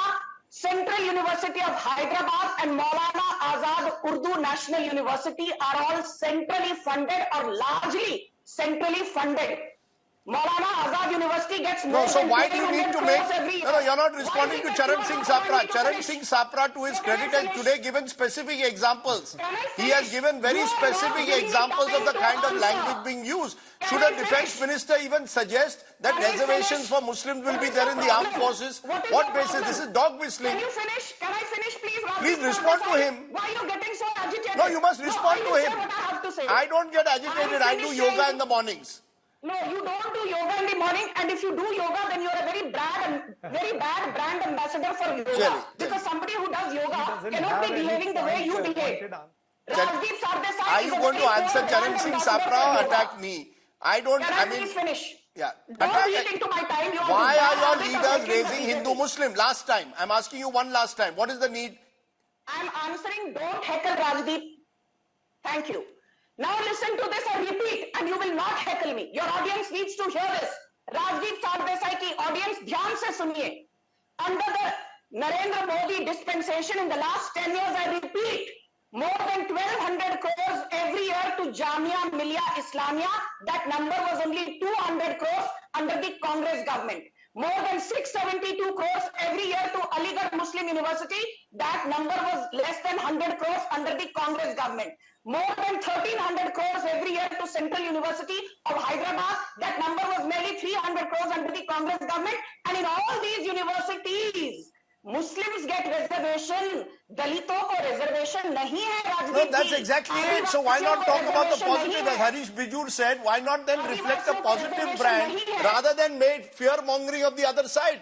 Central University of Hyderabad and Maulana Azad Urdu National University are all centrally funded or largely centrally funded. Maulana Azad University gets more. No, so why do you need to make... No, you're not responding to Charan Singh Sapra. Charan Singh Sapra, to his credit, has today given specific examples. He has given very specific examples of the kind of language being used. Should a defense minister even suggest that reservations for Muslims will be there in the armed forces? What basis? This is dog whistling. Can you finish? Can I finish, please? Please respond to him. Why are you getting so agitated? No, you must respond to him. What I have to say. I don't get agitated. I do yoga in the mornings. No, you don't do yoga in the morning, and if you do yoga, then you're a very bad brand ambassador for yoga. Because somebody who does yoga cannot be behaving the way you behave. Rajdeep Sardesai. Are you going to answer Charan Singh Sapra or attack me? I don't. Can I please finish? Yeah. Don't eat into my time. Why are your leaders raising Hindu-Muslim? Last time. I'm asking you one last time. What is the need? I'm answering, don't heckle Rajdeep. Thank you. Now listen to this and repeat, and you will not heckle me. Your audience needs to hear this. Rajdeep Sardesai ki audience, ध्यान से सुनिए. Under the Narendra Modi dispensation in the last 10 years, I repeat, more than 1,200 crores every year to Jamia Millia Islamia. That number was only 200 crores under the Congress government. More than 672 crores every year to Aligarh Muslim University, that number was less than 100 crores under the Congress government. More than 1,300 crores every year to Central University of Hyderabad. That number was nearly 300 crores under the Congress government. And in all these universities, Muslims get reservation. Dalito ko reservation nahi hai, Rajdeep No, that's ji. exactly it. So why not talk about the positive, as Harish Bijur said? Why not then reflect a positive brand rather than make fear-mongering of the other side?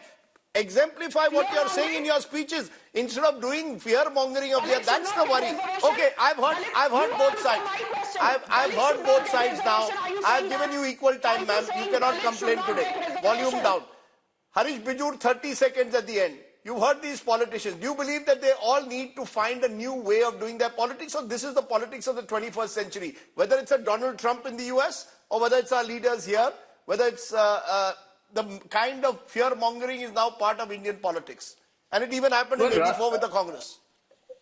Exemplify what you're saying in your speeches instead of doing fear-mongering of the other. That's the worry. Okay, I've heard both sides. I've heard both sides now. I've given you equal time, ma'am. You cannot complain today. Volume down. Harish Bijur, 30 seconds at the end. You've heard these politicians. Do you believe that they all need to find a new way of doing their politics? Or this is the politics of the 21st century? Whether it's a Donald Trump in the US or whether it's our leaders here, whether it's the kind of fear-mongering is now part of Indian politics. And it even happened in 84 with the Congress.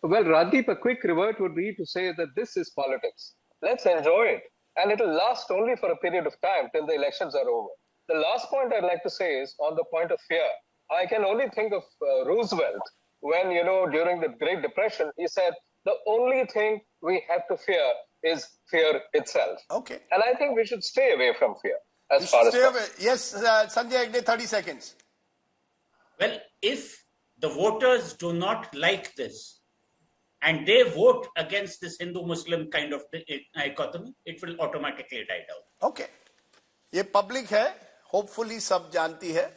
Well, Rajdeep, a quick revert would be to say that this is politics. Let's enjoy it. And it will last only for a period of time till the elections are over. The last point I'd like to say is on the point of fear. I can only think of Roosevelt when, during the Great Depression, he said, the only thing we have to fear is fear itself. Okay. And I think we should stay away from fear as far as possible. Yes, Sanjay Agde, 30 seconds. Well, if the voters do not like this and they vote against this Hindu-Muslim kind of dichotomy, it will automatically die down. Okay. ये public है, hopefully सब जानती है.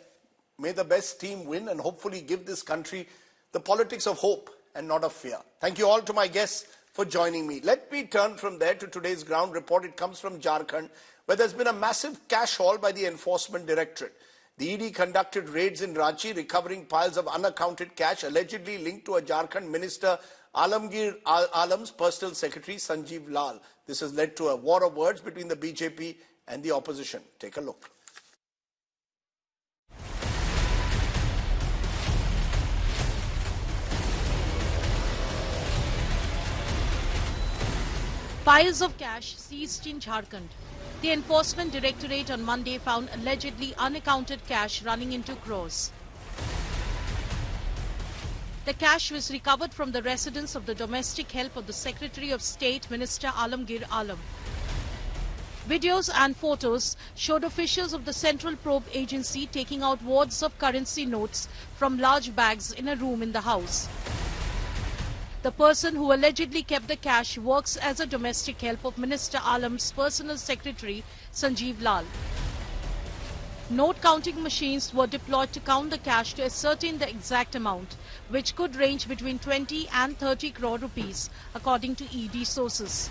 May the best team win and hopefully give this country the politics of hope and not of fear. Thank you all to my guests for joining me. Let me turn from there to today's ground report. It comes from Jharkhand, where there's been a massive cash haul by the Enforcement Directorate. The ED conducted raids in Ranchi, recovering piles of unaccounted cash allegedly linked to a Jharkhand minister, Alamgir Alam's personal secretary, Sanjeev Lal. This has led to a war of words between the BJP and the opposition. Take a look. Piles of cash seized in Jharkhand. The Enforcement Directorate on Monday found allegedly unaccounted cash running into crores. The cash was recovered from the residence of the domestic help of the Secretary of State, Minister Alamgir Alam. Videos and photos showed officials of the Central Probe Agency taking out wads of currency notes from large bags in a room in the house. The person who allegedly kept the cash works as a domestic help of Minister Alam's personal secretary, Sanjeev Lal. Note counting machines were deployed to count the cash to ascertain the exact amount, which could range between 20 and 30 crore rupees, according to ED sources.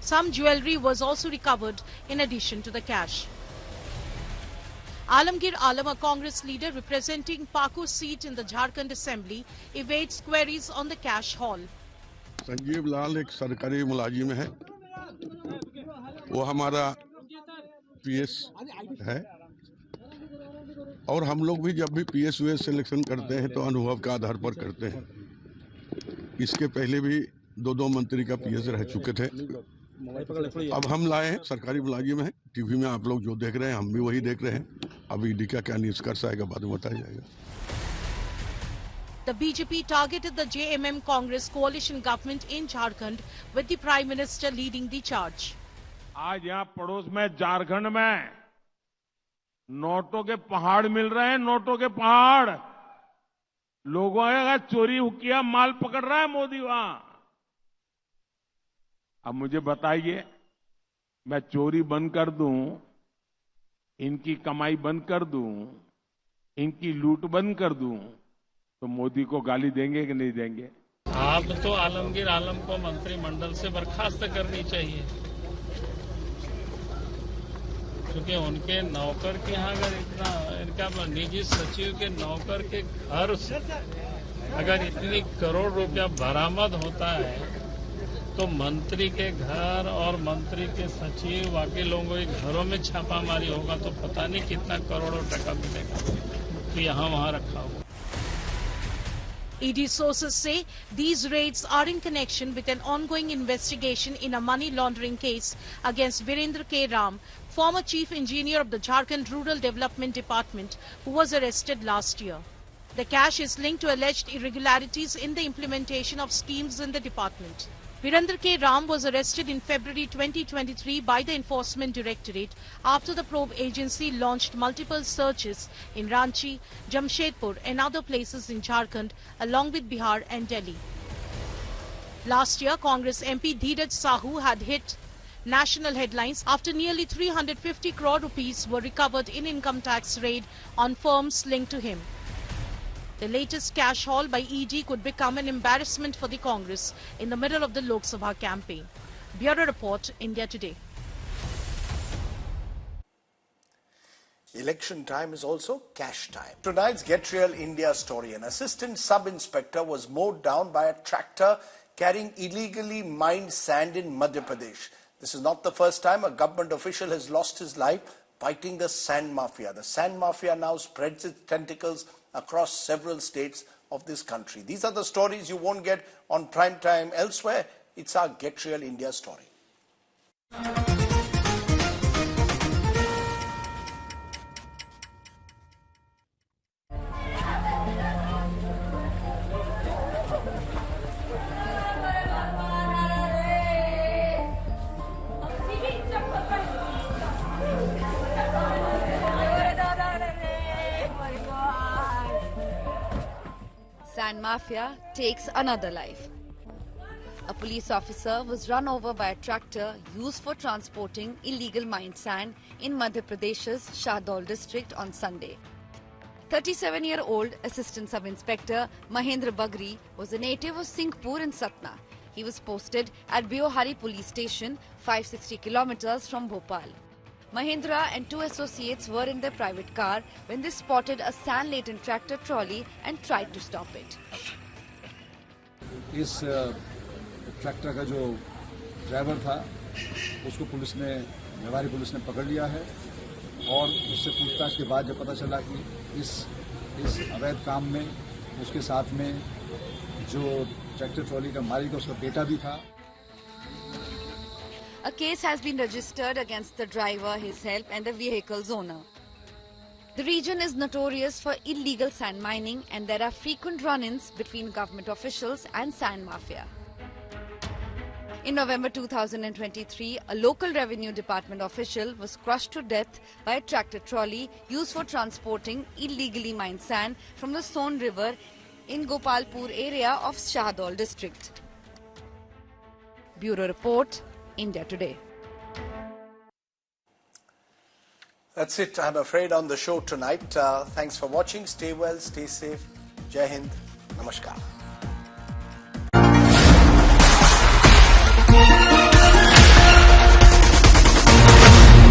Some jewellery was also recovered in addition to the cash. Alamgir Alam, a Congress leader representing Paku seat in the Jharkhand Assembly, evades queries on the cash haul. Sanjeev लाल एक सरकारी मुलाजिम है, वो हमारा PS है और हम लोग भी जब भी पीएस वीएस सिलेक्शन करते हैं तो अनुभव के आधार पर करते हैं. इसके पहले भी दो मंत्री का पीएस रह चुके थे. अब हम लाए हैं, सरकारी मुलाजिम है. टीवी में आप लोग जो देख रहे हैं हम भी वही देख रहे हैं. अब ईडी का क्या निष्कर्ष आएगा बाद में बताया जाएगा. The BJP targeted the JMM Congress coalition government in Jharkhand with the Prime Minister leading the charge. आज यहाँ पड़ोस में झारखंड में नोटों के पहाड़ मिल रहे हैं, नोटों के पहाड़. लोगों का चोरी किया माल पकड़ रहा है मोदी वहां. अब मुझे बताइए, मैं चोरी बंद कर दूं, इनकी कमाई बंद कर दूं, इनकी लूट बंद कर दूं, तो मोदी को गाली देंगे कि नहीं देंगे? आप तो आलमगीर आलम को मंत्रिमंडल से बर्खास्त करनी चाहिए, क्योंकि उनके नौकर के यहाँ अगर इतना, इनका निजी सचिव के नौकर के घर से अगर इतनी करोड़ रुपया बरामद होता है, तो मंत्री के घर और मंत्री के सचिव बाकी लोगों के घरों में छापामारी होगा तो पता नहीं कितना करोड़ों टका मिलेगा तो यहाँ वहाँ रखा होगा. ED sources say these raids are in connection with an ongoing investigation in a money laundering case against Virendra K. Ram, former chief engineer of the Jharkhand Rural Development Department, who was arrested last year. The cash is linked to alleged irregularities in the implementation of schemes in the department. Virendra K. Ram was arrested in February 2023 by the Enforcement Directorate after the probe agency launched multiple searches in Ranchi, Jamshedpur and other places in Jharkhand along with Bihar and Delhi. Last year, Congress MP Dheeraj Sahu had hit national headlines after nearly 350 crore rupees were recovered in income tax raid on firms linked to him. The latest cash haul by ED could become an embarrassment for the Congress in the middle of the Lok Sabha campaign. Bureau Report, India Today. Election time is also cash time. Tonight's Get Real India story. An assistant sub-inspector was mowed down by a tractor carrying illegally mined sand in Madhya Pradesh. This is not the first time a government official has lost his life fighting the sand mafia. The sand mafia now spreads its tentacles across several states of this country. These are the stories you won't get on prime time elsewhere. It's our Get Real India story. Sand mafia takes another life. A police officer was run over by a tractor used for transporting illegal mined sand in Madhya Pradesh's Shahdol district on Sunday. 37-year-old Assistant Sub-Inspector Mahendra Bagri was a native of Singhpur in Satna. He was posted at Biohari police station, 560 kilometers from Bhopal. Mahendra and two associates were in their private car when they spotted a sand-laden tractor trolley and tried to stop it. इस tractor का जो driver था उसको Mewari police ने पकड़ लिया है और उससे पूछताछ के बाद जब पता चला कि इस अवैध काम में उसके साथ में जो ट्रैक्टर ट्रॉली का मालिक है उसका बेटा भी था. A case has been registered against the driver, his help and the vehicle's owner. The region is notorious for illegal sand mining and there are frequent run-ins between government officials and sand mafia. In November 2023, a local revenue department official was crushed to death by a tractor trolley used for transporting illegally mined sand from the Son River in Gopalpur area of Shahdol district. Bureau Report, India Today. That's it, I'm afraid, on the show tonight. Thanks for watching. Stay well, stay safe. Jai Hind. Namaskar.